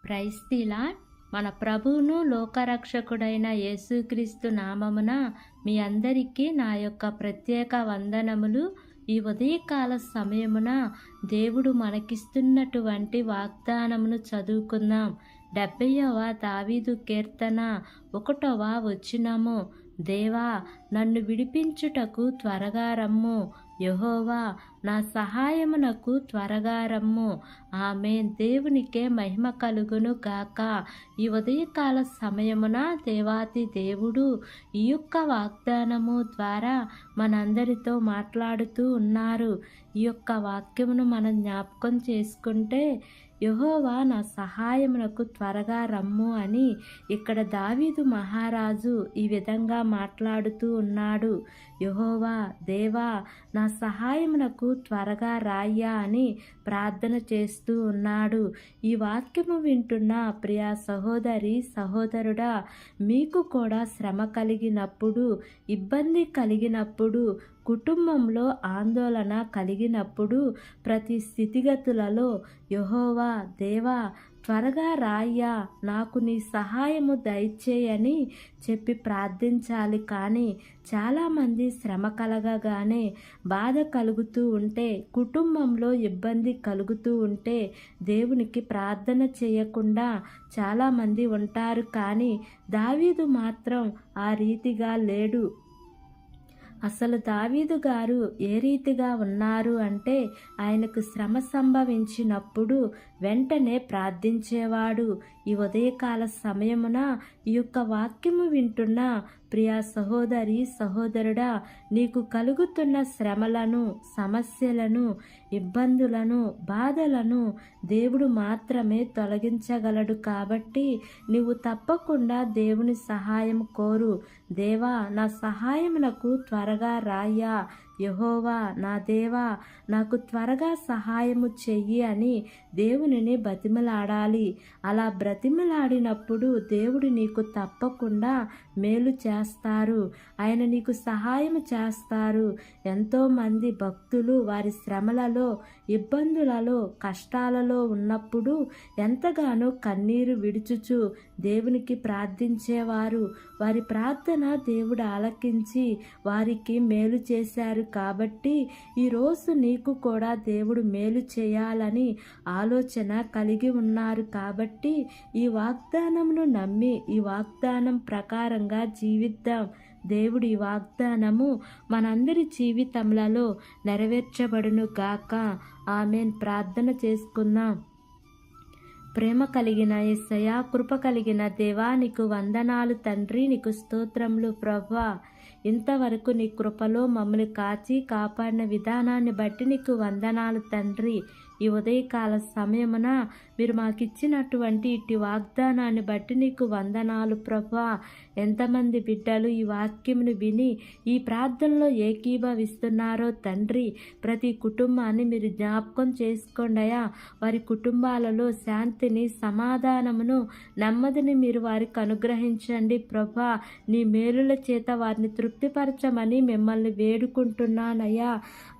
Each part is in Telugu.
Praise the lord. మన ప్రభువును లోకరక్షకుడైన యేసుక్రీస్తు నామమున మీ అందరికీ నా యొక్క ప్రత్యేక వందనములు. ఈ ఉదయకాల సమయమున దేవుడు మనకిస్తున్నటువంటి వాగ్దానమును చదువుకుందాం. 70వ దావీదు కీర్తన 1వ వచనము. దేవా, నన్ను విడిపించుటకు త్వరగా రమ్ము. యెహోవా, నా సహాయమునకు త్వరగా రమ్ము. ఆమేన్. దేవునికే మహిమ కలుగును గాక. ఈ ఉదయకాల సమయమున దేవాతి దేవుడు ఈ యొక్క వాగ్దానము ద్వారా మనందరితో మాట్లాడుతూ ఉన్నారు. ఈ యొక్క వాక్యమును మనం జ్ఞాపకం చేసుకుంటే, యెహోవా నా సహాయమునకు త్వరగా రమ్ము అని ఇక్కడ దావీదు మహారాజు ఈ విధంగా మాట్లాడుతూ ఉన్నాడు. యెహోవా, దేవా, నా సహాయమునకు త్వరగా రాయ్యా అని ప్రార్థన చేస్తూ ఉన్నాడు. ఈ వాక్యము వింటున్న ప్రియ సహోదరి సహోదరుడా, మీకు కూడా శ్రమ కలిగినప్పుడు, ఇబ్బంది కలిగినప్పుడు, కుటుంబంలో ఆందోళన కలిగినప్పుడు, ప్రతి స్థితిగతులలో యెహోవా, దేవా, త్వరగా రాయ్యా, నాకు నీ సహాయము దయచేయని చెప్పి ప్రార్థించాలి. కానీ చాలామంది శ్రమ కలగగానే, బాధ కలుగుతూ ఉంటే, కుటుంబంలో ఇబ్బంది కలుగుతూ ఉంటే దేవునికి ప్రార్థన చేయకుండా చాలామంది ఉంటారు. కానీ దావీదు మాత్రం ఆ రీతిగా లేడు. అసలు దావీదు గారు ఏ రీతిగా ఉన్నారు అంటే, ఆయనకు శ్రమ సంభవించినప్పుడు వెంటనే ప్రార్థించేవాడు. ఈ ఉదయకాల సమయమున ఈ యొక్క వాక్యము వింటున్న ప్రియా సహోదరి సహోదరుడా, నీకు కలుగుతున్న శ్రమలను, సమస్యలను, ఇబ్బందులను, బాధలను దేవుడు మాత్రమే తొలగించగలడు. కాబట్టి నీవు తప్పకుండా దేవుని సహాయం కోరు. దేవా, నా సహాయమునకు త్వరగా రాయ్యా. యెహోవా, నా దేవా, నాకు త్వరగా సహాయము చెయ్యి అని దేవునిని బ్రతిమలాడాలి. అలా బ్రతిమలాడినప్పుడు దేవుడు నీకు తప్పకుండా మేలు చేస్తారు. ఆయన నీకు సహాయం చేస్తారు. ఎంతోమంది భక్తులు వారి శ్రమలలో, ఇబ్బందులలో, కష్టాలలో ఉన్నప్పుడు ఎంతగానో కన్నీరు విడుచుచు దేవునికి ప్రార్థించేవారు. వారి ప్రార్థన దేవుడు ఆలకించి వారికి మేలు చేశారు. కాబట్టి ఈరోజు నీకు కూడా దేవుడు మేలు చేయాలని ఆలోచన కలిగి ఉన్నారు. కాబట్టి ఈ వాగ్దానమును నమ్మి ఈ వాగ్దానం ప్రకారంగా జీవిద్దాం. దేవుడి ఈ వాగ్దానము మనందరి జీవితములలో నెరవేర్చబడును గాక. ఆమేన్. ప్రార్థన చేసుకుందాం. ప్రేమ కలిగిన యేసయ్యా, కృప కలిగిన దేవా, నీకు వందనాలు తండ్రి, నీకు స్తోత్రములు ప్రభువా. ఇంతవరకు నీ కృపలో మమ్మల్ని కాచి కాపాడిన విధానాన్ని బట్టి నీకు వందనాలు తండ్రి. ఈ ఉదయకాల సమయమున మీరు మాకిచ్చినటువంటి ఇటు వాగ్దానాన్ని బట్టి నీకు వందనాలు ప్రభువా. ఎంతమంది బిడ్డలు ఈ వాక్యమును విని ఈ ప్రార్థనలో ఏకీభవిస్తున్నారో తండ్రి, ప్రతి కుటుంబాన్ని మీరు జ్ఞాపకం చేసుకోండియా. వారి కుటుంబాలలో శాంతిని, సమాధానమును, నెమ్మదిని మీరు వారికి అనుగ్రహించండి ప్రభువా. నీ మేలుల చేత వారిని తృప్తిపరచమని మిమ్మల్ని వేడుకుంటున్నానయ్యా.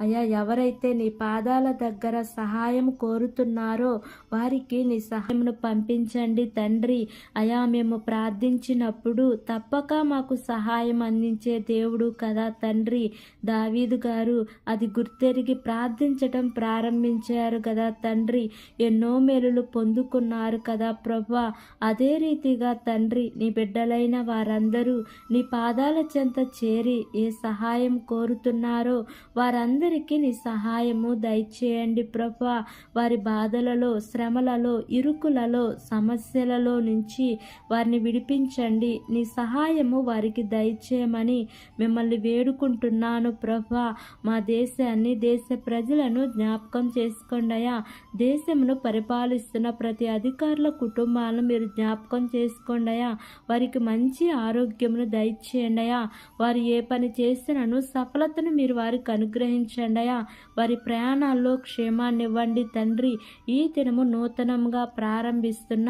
అయ్యా, ఎవరైతే నీ పాదాల దగ్గర సహాయం కోరుతున్నారో వారికి నీ సహాయమును పంపించండి తండ్రి. అయా, మేము ప్రార్థించినప్పుడు తప్పక మాకు సహాయం అందించే దేవుడు కదా తండ్రి. దావీదు గారు అది గుర్తెరిగి ప్రార్థించటం ప్రారంభించారు కదా తండ్రి. ఎన్నో మేలులు పొందుకున్నారు కదా ప్రభువా. అదే రీతిగా తండ్రి, నీ బిడ్డలైన వారందరూ నీ పాదాల చెంత చేరి ఏ సహాయం కోరుతున్నారో వారందరికీ నీ సహాయము దయచేయండి ప్రభువా. వారి బాధలలో, శ్రమలలో, ఇరుకులలో, సమస్యలలో నుంచి వారిని విడిపించండి. నీ సహాయము వారికి దయచేయమని మిమ్మల్ని వేడుకుంటున్నాను ప్రభువా. మా దేశాన్ని, దేశ ప్రజలను జ్ఞాపకం చేసుకోండియా. దేశమును పరిపాలిస్తున్న ప్రతి అధికారుల కుటుంబాలను మీరు జ్ఞాపకం చేసుకోండియా. వారికి మంచి ఆరోగ్యమును దయచేయండియా. వారు ఏ పని చేసినను సఫలతను మీరు వారికి అనుగ్రహించండియా. వారి ప్రయాణాల్లో క్షేమాన్ని ఇవ్వండి తండ్రి. ఈ దినము నూతనంగా ప్రారంభిస్తున్న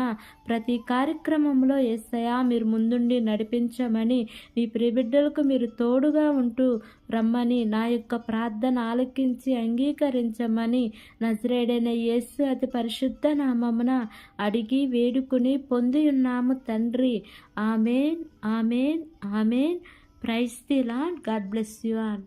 ప్రతి కార్యక్రమంలో యేసయ్యా మీరు ముందుండి నడిపించమని, నీ ప్రియబిడ్డలకు మీరు తోడుగా ఉంటూ రమ్మని, నా యొక్క ప్రార్థన ఆలకించి అంగీకరించమని నజరేయుడైన యేసు అతి పరిశుద్ధ నామమున అడిగి వేడుకుని పొంది ఉన్నాము తండ్రి. Amen, amen, amen. Praise the Lord. God bless you all.